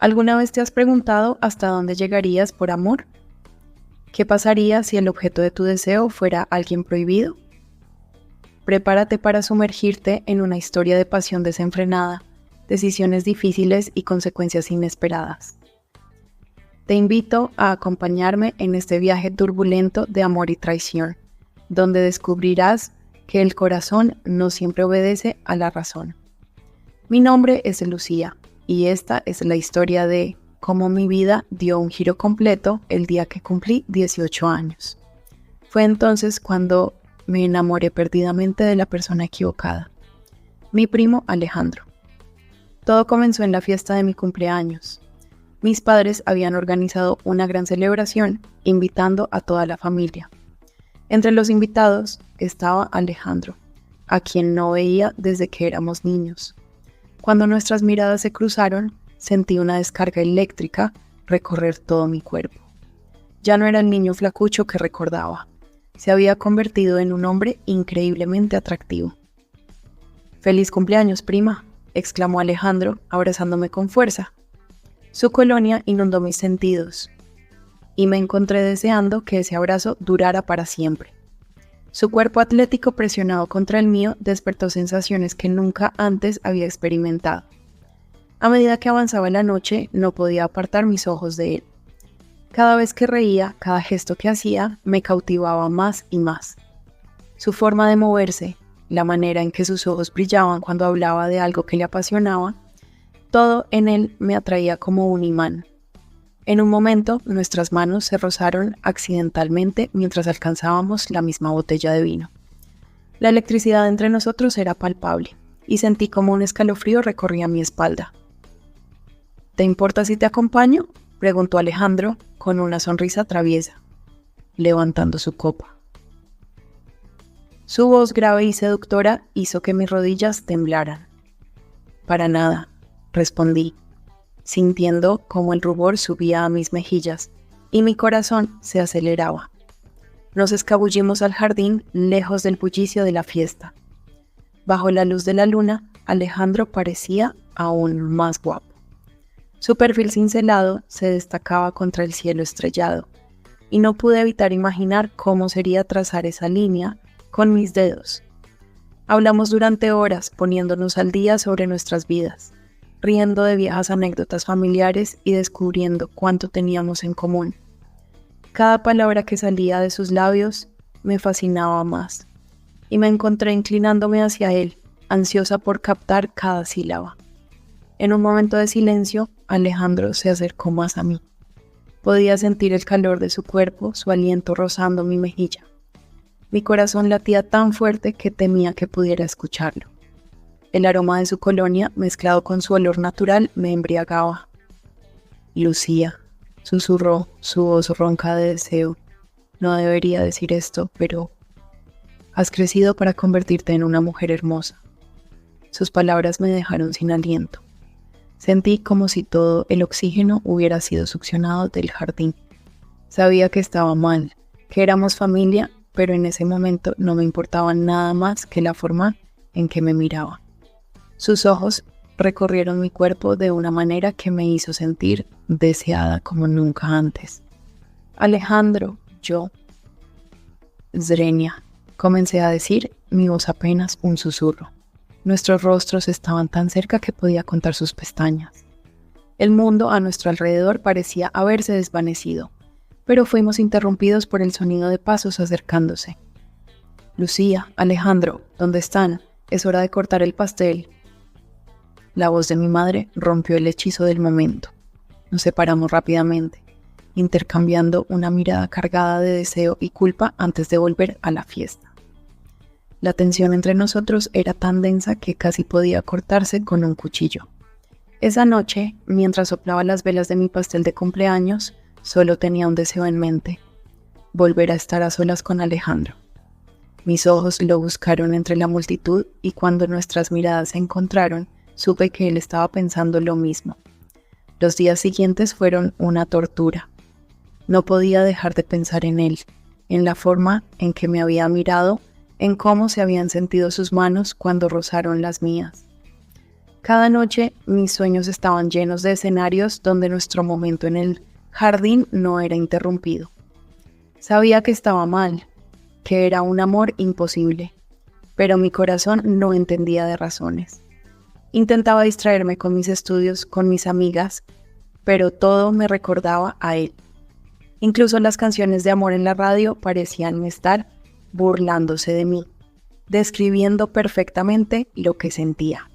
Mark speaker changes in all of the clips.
Speaker 1: ¿Alguna vez te has preguntado hasta dónde llegarías por amor? ¿Qué pasaría si el objeto de tu deseo fuera alguien prohibido? Prepárate para sumergirte en una historia de pasión desenfrenada, decisiones difíciles y consecuencias inesperadas. Te invito a acompañarme en este viaje turbulento de amor y traición, donde descubrirás que el corazón no siempre obedece a la razón. Mi nombre es Lucía y esta es la historia de cómo mi vida dio un giro completo el día que cumplí 18 años. Fue entonces cuando me enamoré perdidamente de la persona equivocada, mi primo Alejandro. Todo comenzó en la fiesta de mi cumpleaños. Mis padres habían organizado una gran celebración, invitando a toda la familia. Entre los invitados estaba Alejandro, a quien no veía desde que éramos niños. Cuando nuestras miradas se cruzaron, sentí una descarga eléctrica recorrer todo mi cuerpo. Ya no era el niño flacucho que recordaba. Se había convertido en un hombre increíblemente atractivo. «¡Feliz cumpleaños, prima!», exclamó Alejandro, abrazándome con fuerza. Su colonia inundó mis sentidos, y me encontré deseando que ese abrazo durara para siempre. Su cuerpo atlético presionado contra el mío despertó sensaciones que nunca antes había experimentado. A medida que avanzaba la noche, no podía apartar mis ojos de él. Cada vez que reía, cada gesto que hacía, me cautivaba más y más. Su forma de moverse, la manera en que sus ojos brillaban cuando hablaba de algo que le apasionaba, todo en él me atraía como un imán. En un momento, nuestras manos se rozaron accidentalmente mientras alcanzábamos la misma botella de vino. La electricidad entre nosotros era palpable, y sentí como un escalofrío recorría mi espalda. «¿Te importa si te acompaño?», preguntó Alejandro con una sonrisa traviesa, levantando su copa. Su voz grave y seductora hizo que mis rodillas temblaran. «Para nada», respondí, sintiendo como el rubor subía a mis mejillas y mi corazón se aceleraba. Nos escabullimos al jardín lejos del bullicio de la fiesta. Bajo la luz de la luna, Alejandro parecía aún más guapo. Su perfil cincelado se destacaba contra el cielo estrellado, y no pude evitar imaginar cómo sería trazar esa línea con mis dedos. Hablamos durante horas poniéndonos al día sobre nuestras vidas, riendo de viejas anécdotas familiares y descubriendo cuánto teníamos en común. Cada palabra que salía de sus labios me fascinaba más, y me encontré inclinándome hacia él, ansiosa por captar cada sílaba. En un momento de silencio, Alejandro se acercó más a mí. Podía sentir el calor de su cuerpo, su aliento rozando mi mejilla. Mi corazón latía tan fuerte que temía que pudiera escucharlo. El aroma de su colonia, mezclado con su olor natural, me embriagaba. «Lucía», susurró su voz ronca de deseo. «No debería decir esto, pero has crecido para convertirte en una mujer hermosa». Sus palabras me dejaron sin aliento. Sentí como si todo el oxígeno hubiera sido succionado del jardín. Sabía que estaba mal, que éramos familia, pero en ese momento no me importaba nada más que la forma en que me miraba. Sus ojos recorrieron mi cuerpo de una manera que me hizo sentir deseada como nunca antes. «Alejandro, yo...» «Zrenia», comencé a decir, mi voz apenas un susurro. Nuestros rostros estaban tan cerca que podía contar sus pestañas. El mundo a nuestro alrededor parecía haberse desvanecido, pero fuimos interrumpidos por el sonido de pasos acercándose. «Lucía, Alejandro, ¿dónde están? Es hora de cortar el pastel». La voz de mi madre rompió el hechizo del momento. Nos separamos rápidamente, intercambiando una mirada cargada de deseo y culpa antes de volver a la fiesta. La tensión entre nosotros era tan densa que casi podía cortarse con un cuchillo. Esa noche, mientras soplaba las velas de mi pastel de cumpleaños, solo tenía un deseo en mente: volver a estar a solas con Alejandro. Mis ojos lo buscaron entre la multitud y cuando nuestras miradas se encontraron, supe que él estaba pensando lo mismo. Los días siguientes fueron una tortura. No podía dejar de pensar en él, en la forma en que me había mirado, en cómo se habían sentido sus manos cuando rozaron las mías. Cada noche mis sueños estaban llenos de escenarios donde nuestro momento en el jardín no era interrumpido. Sabía que estaba mal, que era un amor imposible, pero mi corazón no entendía de razones. Intentaba distraerme con mis estudios, con mis amigas, pero todo me recordaba a él. Incluso las canciones de amor en la radio parecían estar burlándose de mí, describiendo perfectamente lo que sentía.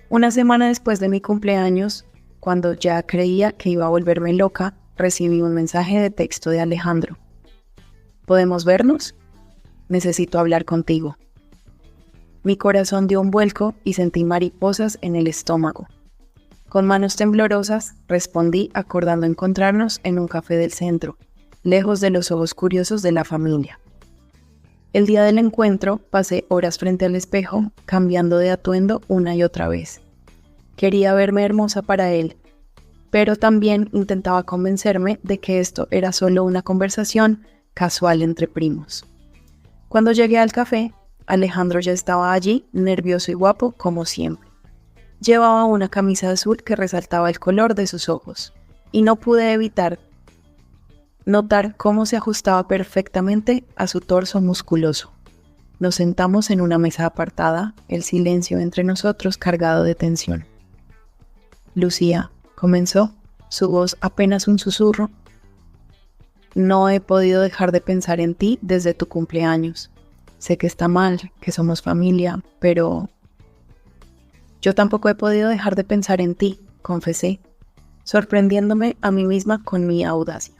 Speaker 1: Una semana después de mi cumpleaños, cuando ya creía que iba a volverme loca, recibí un mensaje de texto de Alejandro. ¿Podemos vernos? Necesito hablar contigo. Mi corazón dio un vuelco y sentí mariposas en el estómago. Con manos temblorosas, respondí acordando encontrarnos en un café del centro, lejos de los ojos curiosos de la familia. El día del encuentro pasé horas frente al espejo, cambiando de atuendo una y otra vez. Quería verme hermosa para él, pero también intentaba convencerme de que esto era solo una conversación casual entre primos. Cuando llegué al café, Alejandro ya estaba allí, nervioso y guapo como siempre. Llevaba una camisa azul que resaltaba el color de sus ojos, y no pude evitar notar cómo se ajustaba perfectamente a su torso musculoso. Nos sentamos en una mesa apartada, el silencio entre nosotros cargado de tensión. Lucía, comenzó, su voz apenas un susurro. No he podido dejar de pensar en ti desde tu cumpleaños. Sé que está mal, que somos familia, pero yo tampoco he podido dejar de pensar en ti, confesé, sorprendiéndome a mí misma con mi audacia.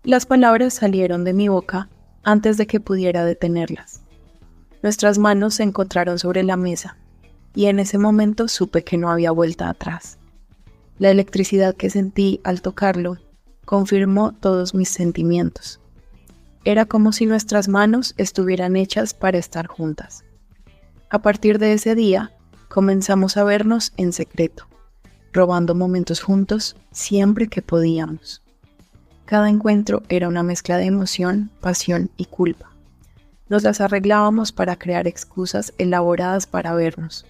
Speaker 1: Las palabras salieron de mi boca antes de que pudiera detenerlas. Nuestras manos se encontraron sobre la mesa, y en ese momento supe que no había vuelta atrás. La electricidad que sentí al tocarlo confirmó todos mis sentimientos. Era como si nuestras manos estuvieran hechas para estar juntas. A partir de ese día, comenzamos a vernos en secreto, robando momentos juntos siempre que podíamos. Cada encuentro era una mezcla de emoción, pasión y culpa. Nos las arreglábamos para crear excusas elaboradas para vernos,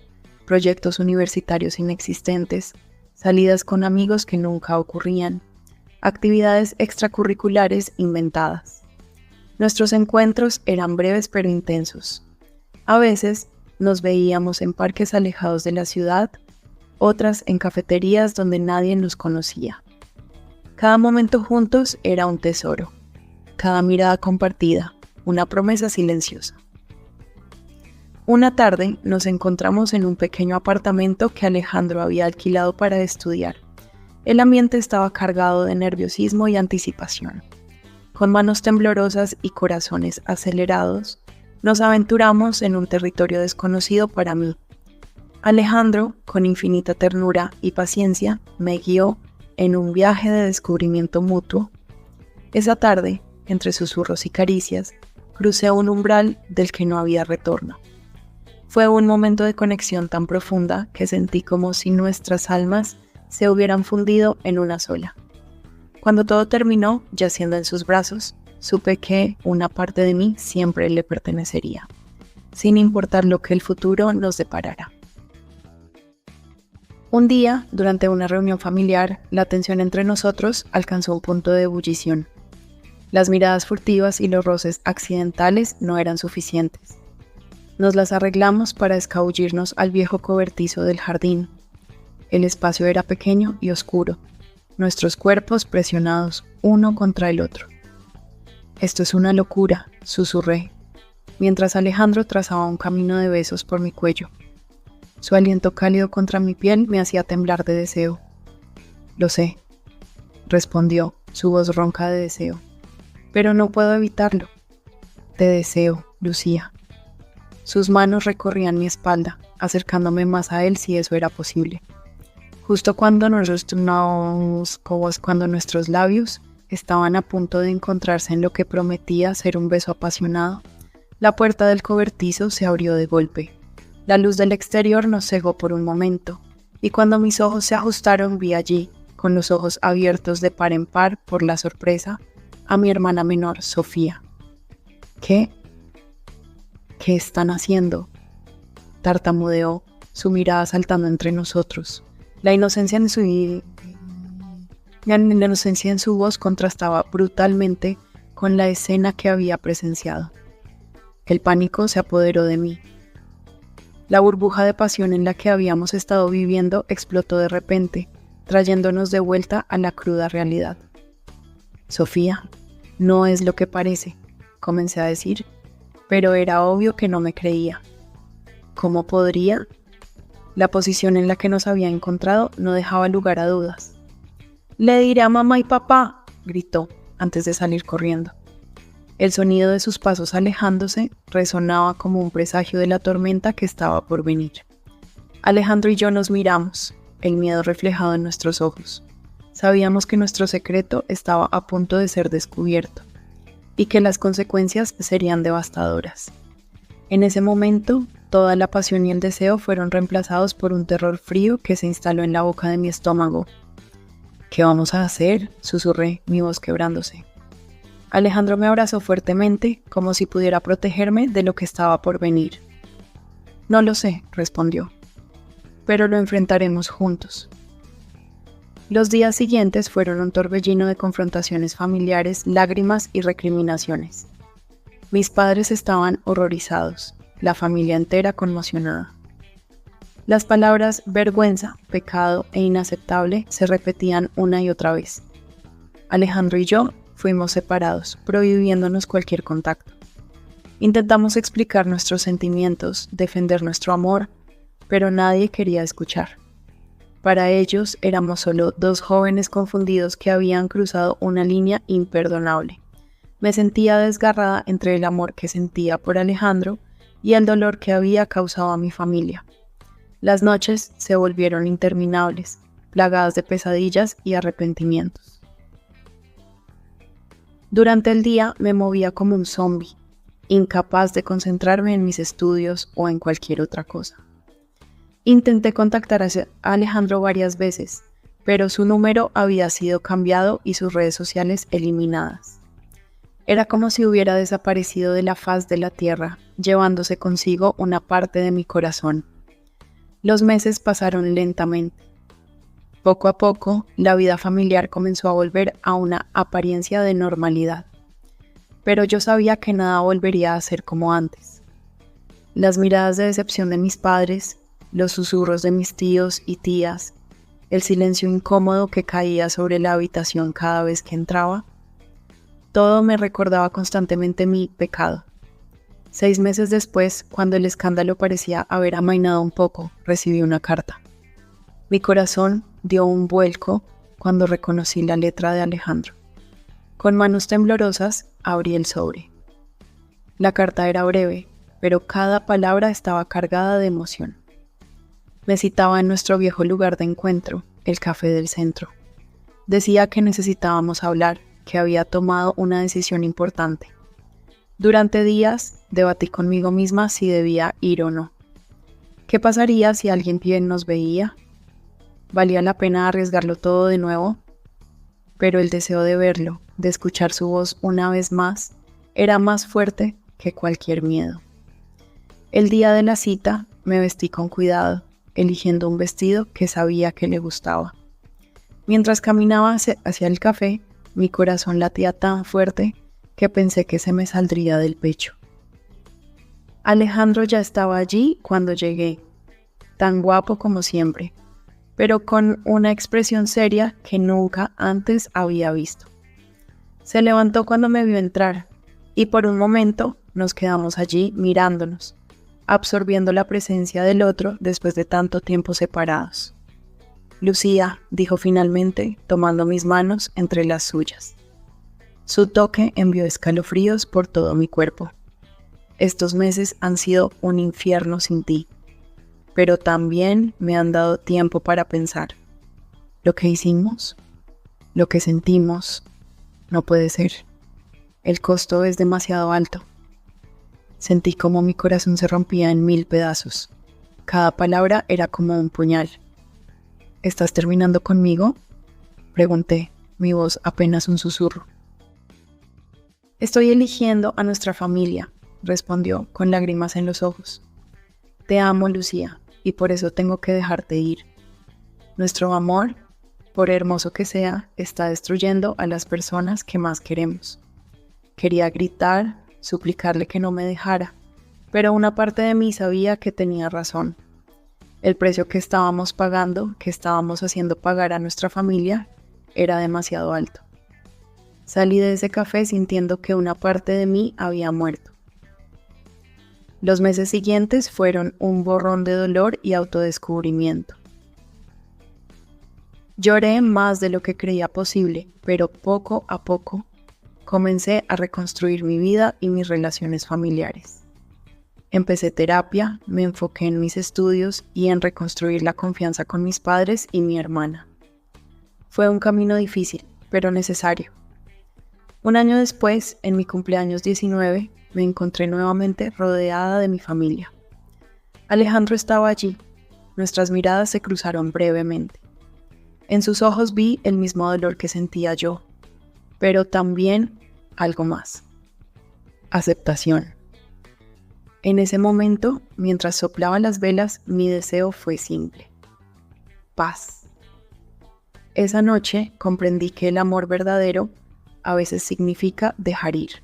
Speaker 1: proyectos universitarios inexistentes, salidas con amigos que nunca ocurrían, actividades extracurriculares inventadas. Nuestros encuentros eran breves pero intensos. A veces nos veíamos en parques alejados de la ciudad, otras en cafeterías donde nadie nos conocía. Cada momento juntos era un tesoro, cada mirada compartida, una promesa silenciosa. Una tarde nos encontramos en un pequeño apartamento que Alejandro había alquilado para estudiar. El ambiente estaba cargado de nerviosismo y anticipación. Con manos temblorosas y corazones acelerados, nos aventuramos en un territorio desconocido para mí. Alejandro, con infinita ternura y paciencia, me guió en un viaje de descubrimiento mutuo. Esa tarde, entre susurros y caricias, crucé un umbral del que no había retorno. Fue un momento de conexión tan profunda que sentí como si nuestras almas se hubieran fundido en una sola. Cuando todo terminó, yaciendo en sus brazos, supe que una parte de mí siempre le pertenecería, sin importar lo que el futuro nos deparara. Un día, durante una reunión familiar, la tensión entre nosotros alcanzó un punto de ebullición. Las miradas furtivas y los roces accidentales no eran suficientes. Nos las arreglamos para escabullirnos al viejo cobertizo del jardín. El espacio era pequeño y oscuro, nuestros cuerpos presionados uno contra el otro. «Esto es una locura», susurré, mientras Alejandro trazaba un camino de besos por mi cuello. Su aliento cálido contra mi piel me hacía temblar de deseo. «Lo sé», respondió, su voz ronca de deseo. «Pero no puedo evitarlo». «Te deseo, Lucía». Sus manos recorrían mi espalda, acercándome más a él si eso era posible. Justo cuando nuestros labios estaban a punto de encontrarse en lo que prometía ser un beso apasionado, la puerta del cobertizo se abrió de golpe. La luz del exterior nos cegó por un momento, y cuando mis ojos se ajustaron vi allí, con los ojos abiertos de par en par por la sorpresa, a mi hermana menor, Sofía. ¿Qué están haciendo?», tartamudeó, su mirada saltando entre nosotros. La inocencia en su voz contrastaba brutalmente con la escena que había presenciado. El pánico se apoderó de mí. La burbuja de pasión en la que habíamos estado viviendo explotó de repente, trayéndonos de vuelta a la cruda realidad. Sofía, no es lo que parece, comencé a decir, pero era obvio que no me creía. ¿Cómo podría? La posición en la que nos había encontrado no dejaba lugar a dudas. «Le diré a mamá y papá», gritó, antes de salir corriendo. El sonido de sus pasos alejándose resonaba como un presagio de la tormenta que estaba por venir. Alejandro y yo nos miramos, el miedo reflejado en nuestros ojos. Sabíamos que nuestro secreto estaba a punto de ser descubierto y que las consecuencias serían devastadoras. En ese momento, toda la pasión y el deseo fueron reemplazados por un terror frío que se instaló en la boca de mi estómago. «¿Qué vamos a hacer?», susurré, mi voz quebrándose. Alejandro me abrazó fuertemente, como si pudiera protegerme de lo que estaba por venir. «No lo sé», respondió, «pero lo enfrentaremos juntos». Los días siguientes fueron un torbellino de confrontaciones familiares, lágrimas y recriminaciones. Mis padres estaban horrorizados, la familia entera conmocionada. Las palabras vergüenza, pecado e inaceptable se repetían una y otra vez. Alejandro y yo fuimos separados, prohibiéndonos cualquier contacto. Intentamos explicar nuestros sentimientos, defender nuestro amor, pero nadie quería escuchar. Para ellos éramos solo dos jóvenes confundidos que habían cruzado una línea imperdonable. Me sentía desgarrada entre el amor que sentía por Alejandro y el dolor que había causado a mi familia. Las noches se volvieron interminables, plagadas de pesadillas y arrepentimientos. Durante el día me movía como un zombi, incapaz de concentrarme en mis estudios o en cualquier otra cosa. Intenté contactar a Alejandro varias veces, pero su número había sido cambiado y sus redes sociales eliminadas. Era como si hubiera desaparecido de la faz de la tierra, llevándose consigo una parte de mi corazón. Los meses pasaron lentamente. Poco a poco, la vida familiar comenzó a volver a una apariencia de normalidad, pero yo sabía que nada volvería a ser como antes. Las miradas de decepción de mis padres, los susurros de mis tíos y tías, el silencio incómodo que caía sobre la habitación cada vez que entraba, todo me recordaba constantemente mi pecado. 6 meses después, cuando el escándalo parecía haber amainado un poco, recibí una carta. Mi corazón dio un vuelco cuando reconocí la letra de Alejandro. Con manos temblorosas, abrí el sobre. La carta era breve, pero cada palabra estaba cargada de emoción. Me citaba en nuestro viejo lugar de encuentro, el café del centro. Decía que necesitábamos hablar, que había tomado una decisión importante. Durante días debatí conmigo misma si debía ir o no. ¿Qué pasaría si alguien bien nos veía? ¿Valía la pena arriesgarlo todo de nuevo? Pero el deseo de verlo, de escuchar su voz una vez más, era más fuerte que cualquier miedo. El día de la cita me vestí con cuidado, eligiendo un vestido que sabía que le gustaba. Mientras caminaba hacia el café, mi corazón latía tan fuerte que pensé que se me saldría del pecho. Alejandro ya estaba allí cuando llegué, tan guapo como siempre, pero con una expresión seria que nunca antes había visto. Se levantó cuando me vio entrar, y por un momento nos quedamos allí mirándonos, absorbiendo la presencia del otro después de tanto tiempo separados. «Lucía», dijo finalmente, tomando mis manos entre las suyas. Su toque envió escalofríos por todo mi cuerpo. «Estos meses han sido un infierno sin ti, pero también me han dado tiempo para pensar. Lo que hicimos, lo que sentimos, no puede ser. El costo es demasiado alto». Sentí como mi corazón se rompía en 1000 pedazos. Cada palabra era como un puñal. «¿Estás terminando conmigo?», pregunté, mi voz apenas un susurro. «Estoy eligiendo a nuestra familia», respondió con lágrimas en los ojos. «Te amo, Lucía, y por eso tengo que dejarte ir. Nuestro amor, por hermoso que sea, está destruyendo a las personas que más queremos. Quería gritar, suplicarle que no me dejara, pero una parte de mí sabía que tenía razón. El precio que estábamos pagando, que estábamos haciendo pagar a nuestra familia, era demasiado alto. Salí de ese café sintiendo que una parte de mí había muerto. Los meses siguientes fueron un borrón de dolor y autodescubrimiento. Lloré más de lo que creía posible, pero poco a poco comencé a reconstruir mi vida y mis relaciones familiares. Empecé terapia, me enfoqué en mis estudios y en reconstruir la confianza con mis padres y mi hermana. Fue un camino difícil, pero necesario. Un año después, en mi cumpleaños 19, me encontré nuevamente rodeada de mi familia. Alejandro estaba allí. Nuestras miradas se cruzaron brevemente. En sus ojos vi el mismo dolor que sentía yo, pero también algo más. Aceptación. En ese momento, mientras soplaban las velas, mi deseo fue simple. Paz. Esa noche comprendí que el amor verdadero a veces significa dejar ir.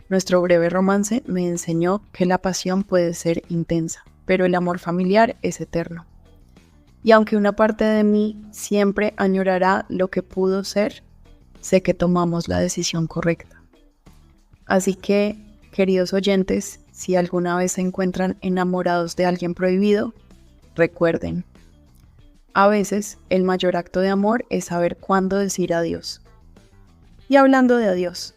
Speaker 1: Nuestro breve romance me enseñó que la pasión puede ser intensa, pero el amor familiar es eterno. Y aunque una parte de mí siempre añorará lo que pudo ser, sé que tomamos la decisión correcta. Así que, queridos oyentes, si alguna vez se encuentran enamorados de alguien prohibido, recuerden, a veces el mayor acto de amor es saber cuándo decir adiós. Y hablando de adiós,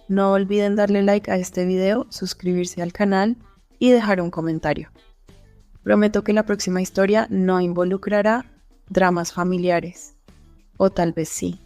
Speaker 1: no olviden darle like a este video, suscribirse al canal y dejar un comentario. Prometo que la próxima historia no involucrará dramas familiares, o tal vez sí.